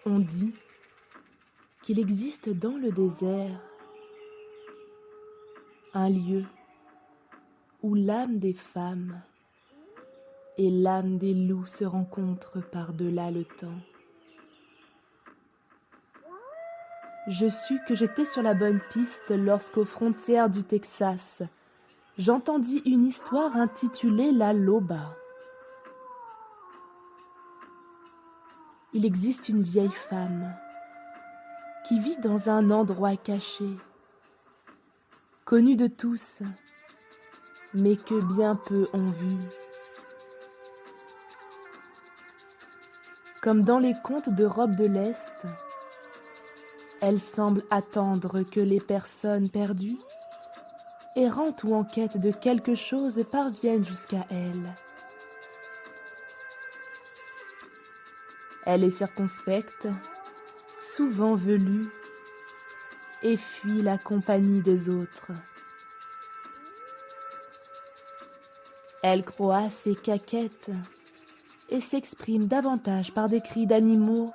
On dit qu'il existe dans le désert un lieu où l'âme des femmes et l'âme des loups se rencontrent par-delà le temps. Je sus que j'étais sur la bonne piste lorsqu'aux frontières du Texas, j'entendis une histoire intitulée La Loba. Il existe une vieille femme qui vit dans un endroit caché, connu de tous, mais que bien peu ont vu. Comme dans les contes d'Europe de l'Est, elle semble attendre que les personnes perdues, errantes ou en quête de quelque chose, parviennent jusqu'à elle. Elle est circonspecte, souvent velue, et fuit la compagnie des autres. Elle croit ses caquettes et s'exprime davantage par des cris d'animaux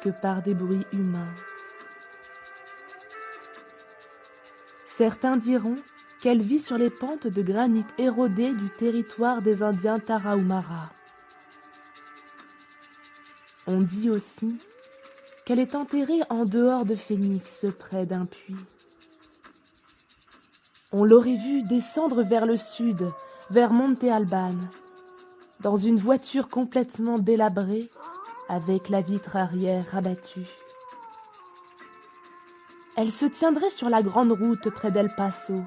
que par des bruits humains. Certains diront qu'elle vit sur les pentes de granit érodées du territoire des Indiens Tarahumara. On dit aussi qu'elle est enterrée en dehors de Phoenix, près d'un puits. On l'aurait vue descendre vers le sud, vers Monte Alban, dans une voiture complètement délabrée, avec la vitre arrière rabattue. Elle se tiendrait sur la grande route près d'El Paso.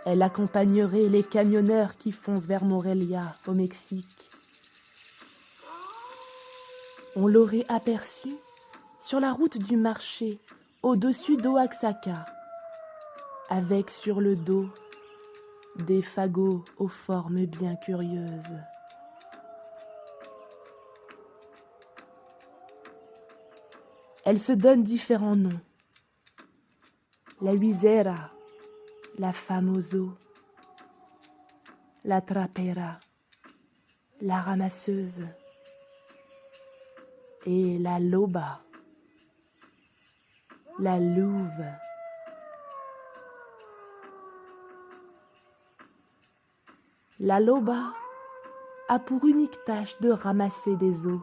Elle accompagnerait les camionneurs qui foncent vers Morelia, au Mexique. On l'aurait aperçue sur la route du marché, au-dessus d'Oaxaca, avec sur le dos des fagots aux formes bien curieuses. Elle se donne différents noms. La huisera, la femme aux os, la trapera, la ramasseuse, et la loba, la louve. La loba a pour unique tâche de ramasser des os.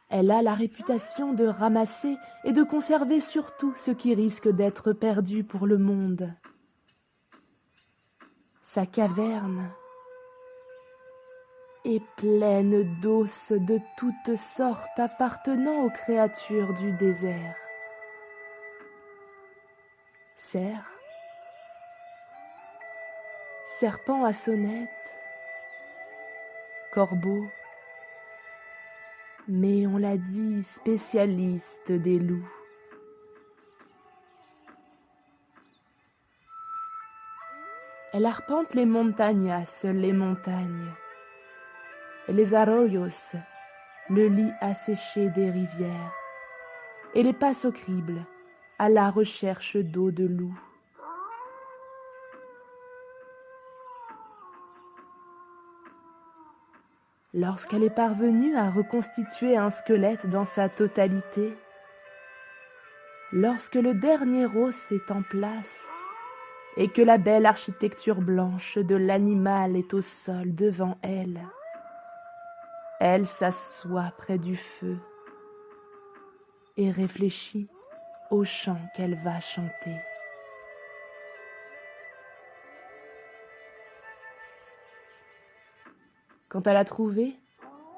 Elle a la réputation de ramasser et de conserver surtout ce qui risque d'être perdu pour le monde. Sa caverne est pleine d'os de toutes sortes appartenant aux créatures du désert. Cerfs, serpents à sonnette, corbeaux, mais on l'a dit, spécialiste des loups. Elle arpente les montañas, les montagnes, les arroyos, le lit asséché des rivières, et les passe au crible, à la recherche d'eau de loup. Lorsqu'elle est parvenue à reconstituer un squelette dans sa totalité, lorsque le dernier os est en place et que la belle architecture blanche de l'animal est au sol devant elle, elle s'assoit près du feu et réfléchit au chant qu'elle va chanter. Quand elle a trouvé,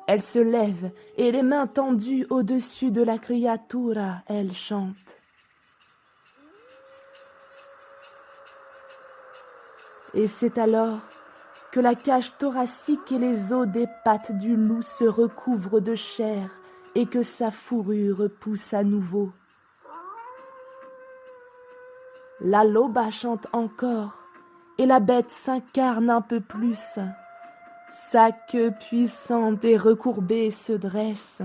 elle se lève et les mains tendues au-dessus de la criatura, elle chante. Et c'est alors que la cage thoracique et les os des pattes du loup se recouvrent de chair et que sa fourrure pousse à nouveau. La loba chante encore et la bête s'incarne un peu plus. Sa queue puissante et recourbée se dresse.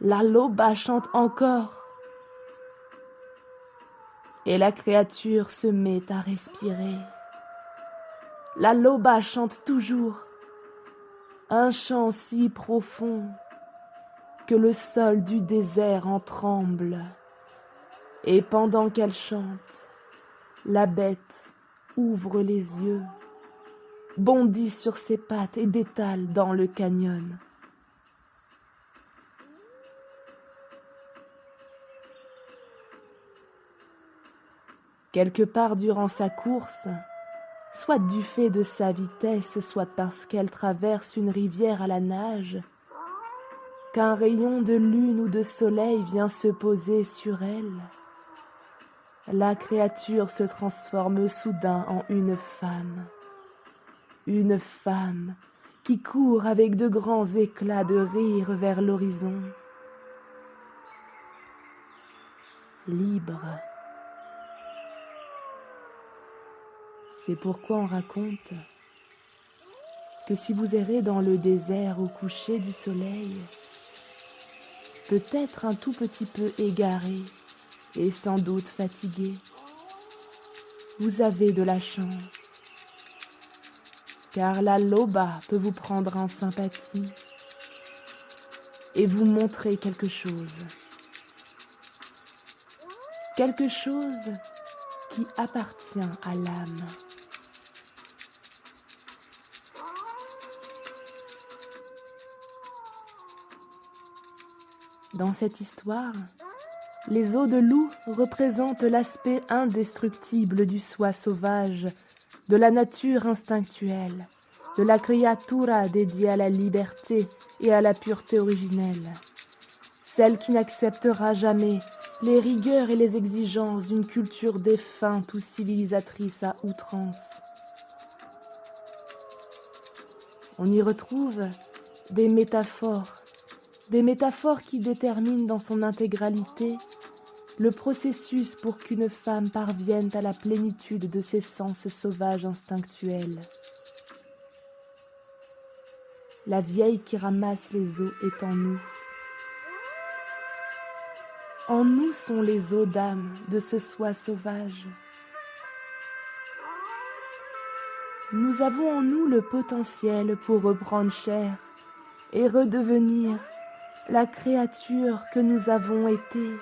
La loba chante encore. Et la créature se met à respirer. La loba chante toujours. un chant si profond que le sol du désert en tremble. Et pendant qu'elle chante, la bête ouvre les yeux, bondit sur ses pattes et détale dans le canyon. Quelque part durant sa course, soit du fait de sa vitesse, soit parce qu'elle traverse une rivière à la nage, qu'un rayon de lune ou de soleil vient se poser sur elle, la créature se transforme soudain en une femme qui court avec de grands éclats de rire vers l'horizon, libre. C'est pourquoi on raconte que si vous errez dans le désert au coucher du soleil, peut-être un tout petit peu égaré et sans doute fatigué, vous avez de la chance, car la Loba peut vous prendre en sympathie et vous montrer quelque chose qui appartient à l'âme. Dans cette histoire, les os de loup représentent l'aspect indestructible du soi sauvage, de la nature instinctuelle, de la criatura dédiée à la liberté et à la pureté originelle, celle qui n'acceptera jamais les rigueurs et les exigences d'une culture défunte ou civilisatrice à outrance. On y retrouve des métaphores qui déterminent dans son intégralité le processus pour qu'une femme parvienne à la plénitude de ses sens sauvages instinctuels. La vieille qui ramasse les os est en nous. En nous sont les os d'âme de ce soi sauvage. Nous avons en nous le potentiel pour reprendre chair et redevenir la créature que nous avons été.